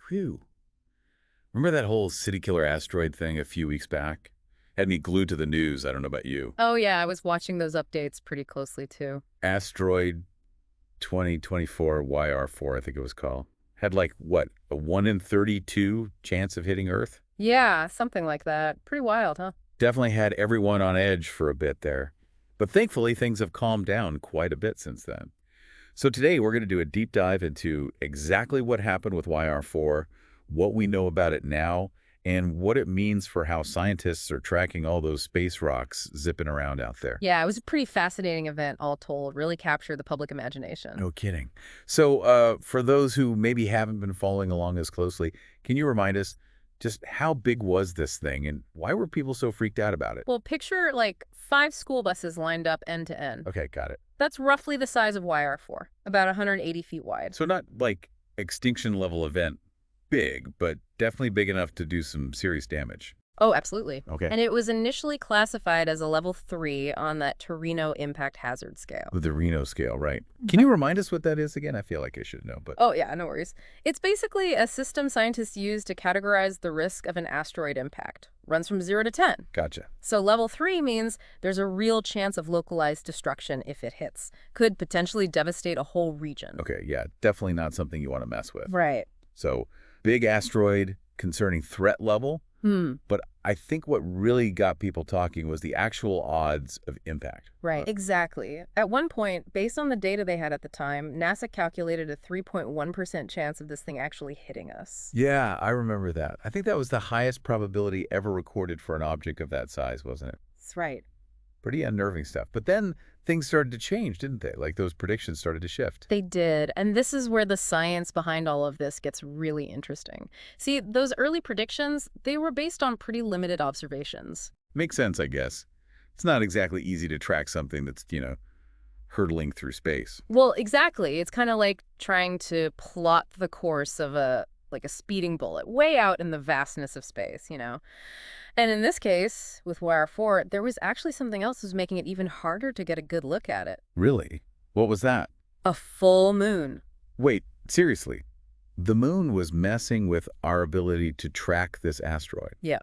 Whew. Remember that whole citykiller asteroid thing a few weeks back? Had me glued to the news. I don't know about you. Oh, yeah, I was watching those updates pretty closely, too. Asteroid 2024 YR4, I think it was called. Had like, what, a 1 in 32 chance of hitting Earth? Yeah, something like that. Pretty wild, huh? Definitely had everyone on edge for a bit there. But thankfully, things have calmed down quite a bit since then. So today, we're going to do a deep dive into exactly what happened with YR4, what we know about it now, and what it means for how scientists are tracking all those space rocks zipping around out there. Yeah, it was a pretty fascinating event, all told. Really captured the public imagination. No kidding. So for those who maybe haven't been following along as closely, can you remind us just how big was this thing and why were people so freaked out about it? Well, picture like 5 school buses lined up end to end. Okay, got it. That's roughly the size of YR4, about 180 feet wide. So not like extinction level event big, but definitely big enough to do some serious damage. Oh, absolutely. Okay. And it was initially classified as a level 3 on that Torino Impact Hazard Scale. The Reno scale, right. Can you remind us what that is again? I feel like I should know, but... Oh, yeah, no worries. It's basically a system scientists use to categorize the risk of an asteroid impact. Runs from 0 to 10. Gotcha. So level 3 means there's a real chance of localized destruction if it hits. Could potentially devastate a whole region. Okay, yeah, definitely not something you want to mess with. Right. So, big asteroid concerning threat level, but I think what really got people talking was the actual odds of impact. Right, exactly. At one point, based on the data they had at the time, NASA calculated a 3.1% chance of this thing actually hitting us. Yeah, I remember that. I think that was the highest probability ever recorded for an object of that size, wasn't it? That's right. Pretty unnerving stuff. But then things started to change, didn't they? Like those predictions started to shift. They did, and this is where the science behind all of this gets really interesting. See, those early predictions, they were based on pretty limited observations. Makes sense, I guess. It's not exactly easy to track something that's, hurtling through space. Well, exactly. It's kind of like trying to plot the course of a speeding bullet way out in the vastness of space. And in this case, with YR4, there was actually something else that was making it even harder to get a good look at it. Really? What was that? A full moon. Wait, seriously? The moon was messing with our ability to track this asteroid? Yeah.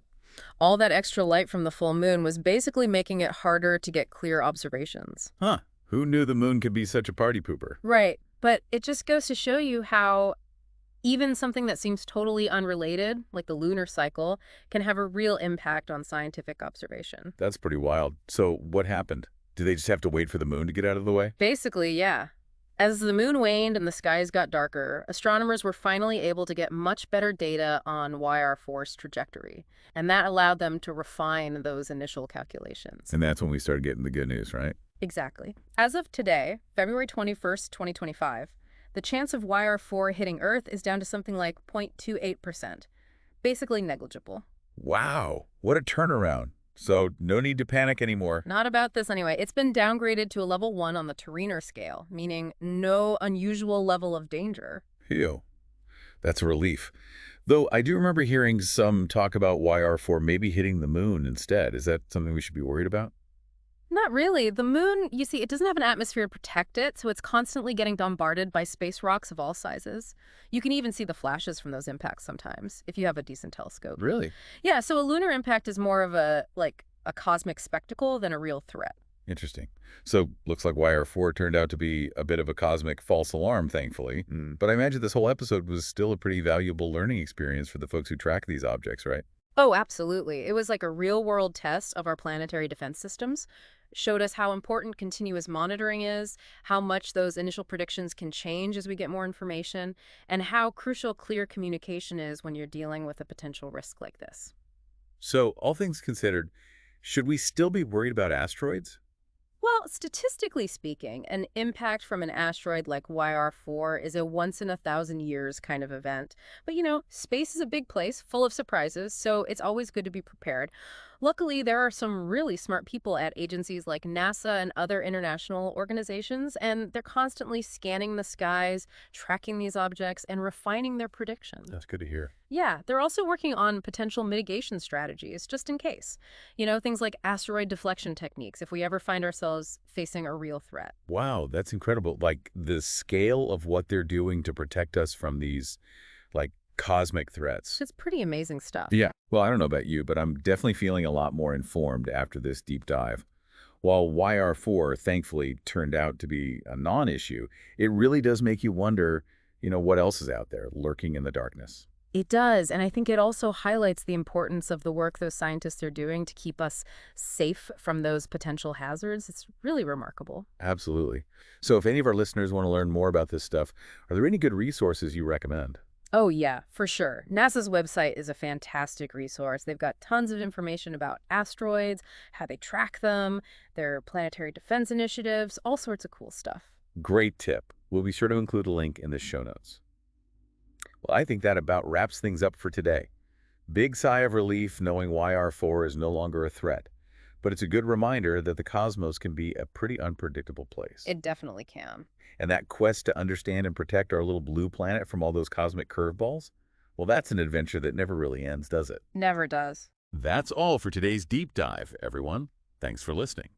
All that extra light from the full moon was basically making it harder to get clear observations. Huh. Who knew the moon could be such a party pooper? Right. But it just goes to show you how even something that seems totally unrelated, like the lunar cycle, can have a real impact on scientific observation. That's pretty wild. So what happened? Did they just have to wait for the moon to get out of the way? Basically, yeah. As the moon waned and the skies got darker, astronomers were finally able to get much better data on YR4's trajectory, and that allowed them to refine those initial calculations. And that's when we started getting the good news, right? Exactly. As of today, February 21st, 2025, the chance of YR4 hitting Earth is down to something like 0.28%. Basically negligible. Wow, what a turnaround. So no need to panic anymore. Not about this anyway. It's been downgraded to a level 1 on the Torino scale, meaning no unusual level of danger. Phew. That's a relief. Though I do remember hearing some talk about YR4 maybe hitting the moon instead. Is that something we should be worried about? Not really. The moon, you see, it doesn't have an atmosphere to protect it, so it's constantly getting bombarded by space rocks of all sizes. You can even see the flashes from those impacts sometimes, if you have a decent telescope. Really? Yeah, so a lunar impact is more of a cosmic spectacle than a real threat. Interesting. So looks like YR4 turned out to be a bit of a cosmic false alarm, thankfully. But I imagine this whole episode was still a pretty valuable learning experience for the folks who track these objects, right? Oh, absolutely. It was like a real-world test of our planetary defense systems. Showed us how important continuous monitoring is, how much those initial predictions can change as we get more information, and how crucial clear communication is when you're dealing with a potential risk like this. So all things considered, should we still be worried about asteroids? Well, statistically speaking, an impact from an asteroid like YR4 is a once-in-a-thousand-years kind of event. But, space is a big place, full of surprises, so it's always good to be prepared. Luckily, there are some really smart people at agencies like NASA and other international organizations, and they're constantly scanning the skies, tracking these objects, and refining their predictions. That's good to hear. Yeah, they're also working on potential mitigation strategies, just in case. Things like asteroid deflection techniques, if we ever find ourselves facing a real threat. Wow, that's incredible. Like the scale of what they're doing to protect us from these, like, Cosmic threats. It's pretty amazing stuff. Yeah. Well, I don't know about you, but I'm definitely feeling a lot more informed after this deep dive. While YR4 thankfully turned out to be a non-issue, it really does make you wonder, what else is out there lurking in the darkness. It does, and I think it also highlights the importance of the work those scientists are doing to keep us safe from those potential hazards. It's really remarkable. Absolutely. So if any of our listeners want to learn more about this stuff, are there any good resources you recommend? Oh, yeah, for sure. NASA's website is a fantastic resource. They've got tons of information about asteroids, how they track them, their planetary defense initiatives, all sorts of cool stuff. Great tip. We'll be sure to include a link in the show notes. Well, I think that about wraps things up for today. Big sigh of relief knowing YR4 is no longer a threat, but it's a good reminder that the cosmos can be a pretty unpredictable place. It definitely can. And that quest to understand and protect our little blue planet from all those cosmic curveballs, well, that's an adventure that never really ends, does it? Never does. That's all for today's deep dive, everyone. Thanks for listening.